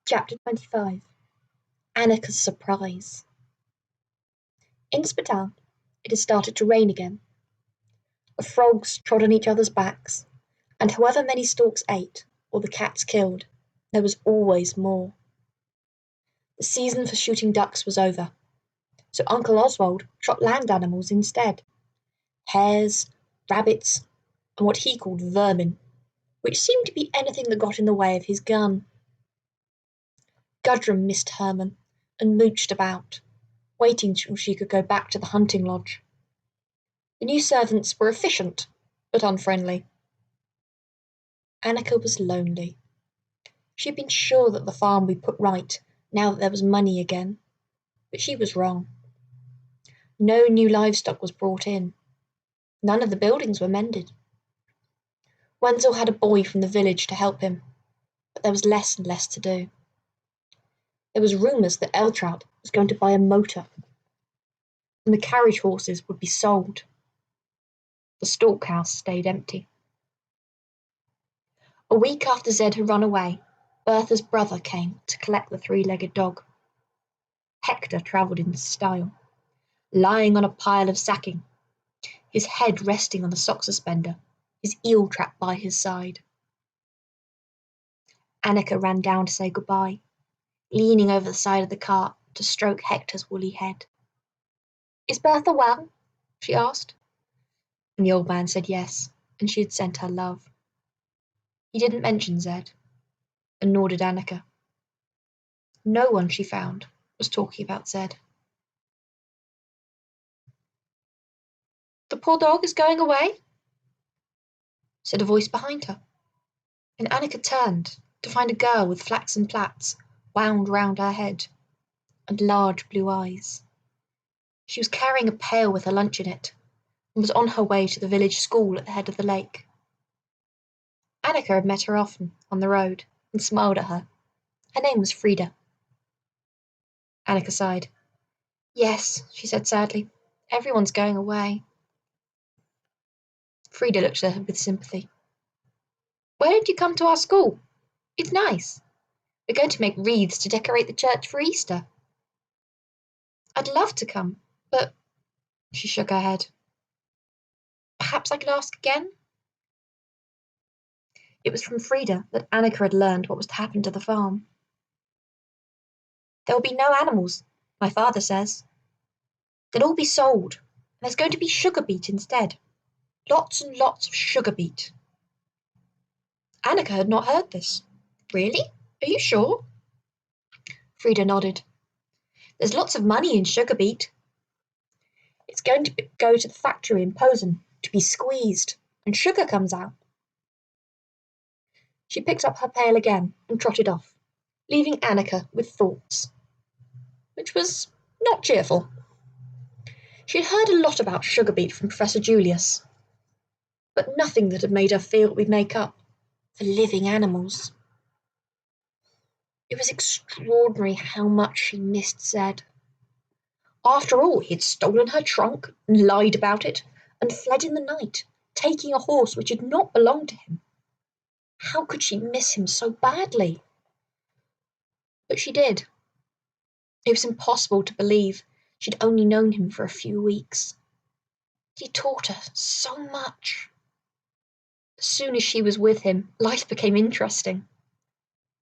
Chapter 25. Annika's Surprise. In Spittal, it had started to rain again. The frogs trod on each other's backs, and however many storks ate, or the cats killed, there was always more. The season for shooting ducks was over, so Uncle Oswald shot land animals instead: hares, rabbits, and what he called vermin, which seemed to be anything that got in the way of his gun. Gudrun missed Herman and mooched about, waiting till she could go back to the hunting lodge. The new servants were efficient, but unfriendly. Annika was lonely. She had been sure that the farm would be put right now that there was money again, but she was wrong. No new livestock was brought in. None of the buildings were mended. Wenzel had a boy from the village to help him, but there was less and less to do. There was rumours that Eltraut was going to buy a motor, and the carriage horses would be sold. The stalk house stayed empty. A week after Zed had run away, Bertha's brother came to collect the three-legged dog. Hector travelled in style, lying on a pile of sacking, his head resting on the sock suspender, his eel trap by his side. Annika ran down to say goodbye, leaning over the side of the cart to stroke Hector's woolly head. "Is Bertha well?" she asked, and the old man said yes, and she had sent her love. He didn't mention Zed, and nor did Annika. No one, she found, was talking about Zed. "The poor dog is going away?" said a voice behind her, and Annika turned to find a girl with flaxen plaits wound round her head and large blue eyes. She was carrying a pail with her lunch in it, and was on her way to the village school at the head of the lake. Annika had met her often on the road and smiled at her. Her name was Frida. Annika sighed. "Yes," she said sadly, "everyone's going away." Frida looked at her with sympathy. "Why don't you come to our school? It's nice. We're going to make wreaths to decorate the church for Easter." "I'd love to come, but—" she shook her head. "Perhaps I could ask again?" It was from Frida that Annika had learned what was to happen to the farm. "There will be no animals, my father says. They'll all be sold, and there's going to be sugar beet instead. Lots and lots of sugar beet." Annika had not heard this. "Really? Are you sure?" Frida nodded. "There's lots of money in sugar beet. It's going to go to the factory in Posen to be squeezed, and sugar comes out." She picked up her pail again and trotted off, leaving Annika with thoughts, which was not cheerful. She had heard a lot about sugar beet from Professor Julius, but nothing that had made her feel it would make up for living animals. It was extraordinary how much she missed Zed. After all, he had stolen her trunk and lied about it and fled in the night, taking a horse which had not belonged to him. How could she miss him so badly? But she did. It was impossible to believe she'd only known him for a few weeks. He taught her so much. As soon as she was with him, life became interesting.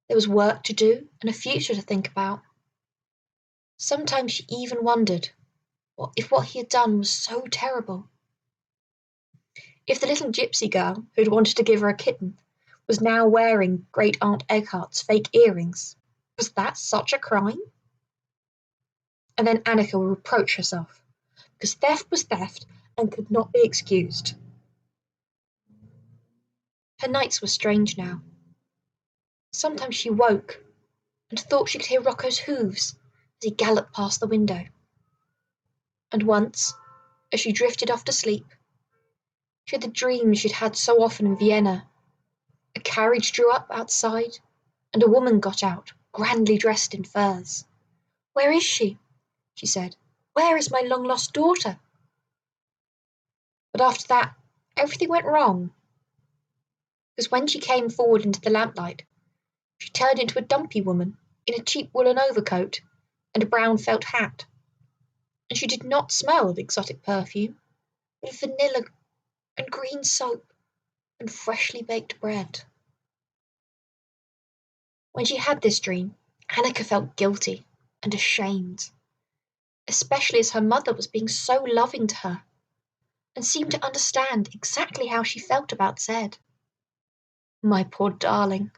There was work to do and a future to think about. Sometimes she even wondered if what he had done was so terrible. If the little gypsy girl who'd wanted to give her a kitten was now wearing Great Aunt Egghart's fake earrings, was that such a crime? And then Annika would reproach herself, because theft was theft and could not be excused. Her nights were strange now. Sometimes she woke and thought she could hear Rocco's hooves as he galloped past the window. And once, as she drifted off to sleep, she had the dream she'd had so often in Vienna. A carriage drew up outside, and a woman got out, grandly dressed in furs. "Where is she?" she said. "Where is my long-lost daughter?" But after that, everything went wrong. Because when she came forward into the lamplight, she turned into a dumpy woman in a cheap woolen overcoat and a brown felt hat, and she did not smell of exotic perfume, but of vanilla and green soap and freshly baked bread. When she had this dream, Annika felt guilty and ashamed, especially as her mother was being so loving to her and seemed to understand exactly how she felt about Zed. My poor darling,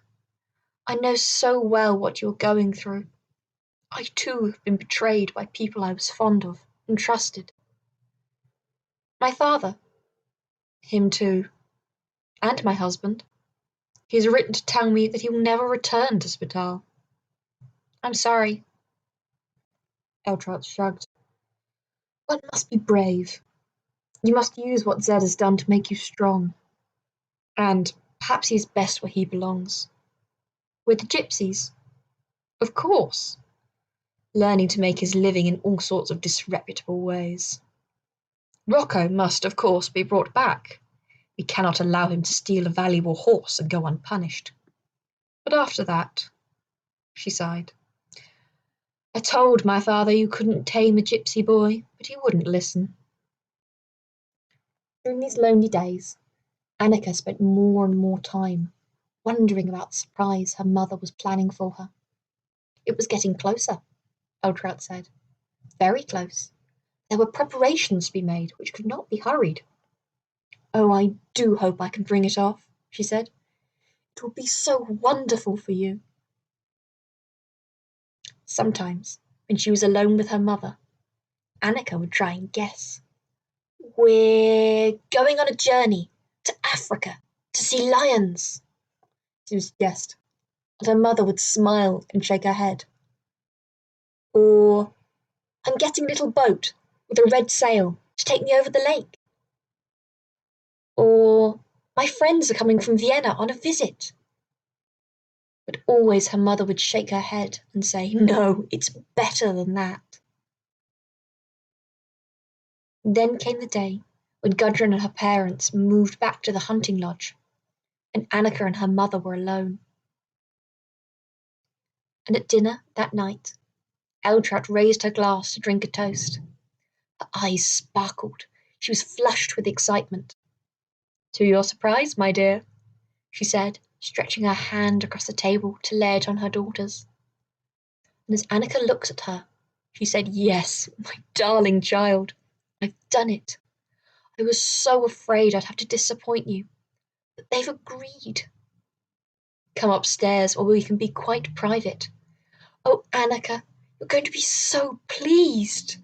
I know so well what you're going through. I too have been betrayed by people I was fond of and trusted. My father, him too, and my husband. He has written to tell me that he will never return to Spittal. I'm sorry. Eltrot shrugged. One must be brave. You must use what Zed has done to make you strong. And perhaps he is best where he belongs. With the gypsies. Of course. Learning to make his living in all sorts of disreputable ways. Rocco must, of course, be brought back. We cannot allow him to steal a valuable horse and go unpunished. But after that, she sighed. I told my father you couldn't tame a gypsy boy, but he wouldn't listen. During these lonely days, Annika spent more and more time wondering about the surprise her mother was planning for her. It was getting closer, Eltrout said. Very close. There were preparations to be made which could not be hurried. Oh, I do hope I can bring it off, she said. It will be so wonderful for you. Sometimes, when she was alone with her mother, Annika would try and guess. We're going on a journey to Africa to see lions, she would suggest, and her mother would smile and shake her head. Or, I'm getting a little boat with a red sail to take me over the lake. Or, my friends are coming from Vienna on a visit. But always her mother would shake her head and say, no, it's better than that. Then came the day when Gudrun and her parents moved back to the hunting lodge, and Annika and her mother were alone. And at dinner that night, Eltrout raised her glass to drink a toast. Her eyes sparkled. She was flushed with excitement. To your surprise, my dear, she said, stretching her hand across the table to lay it on her daughter's. And as Annika looked at her, she said, yes, my darling child, I've done it. I was so afraid I'd have to disappoint you, but they've agreed. Come upstairs where we can be quite private. Oh, Annika, you're going to be so pleased.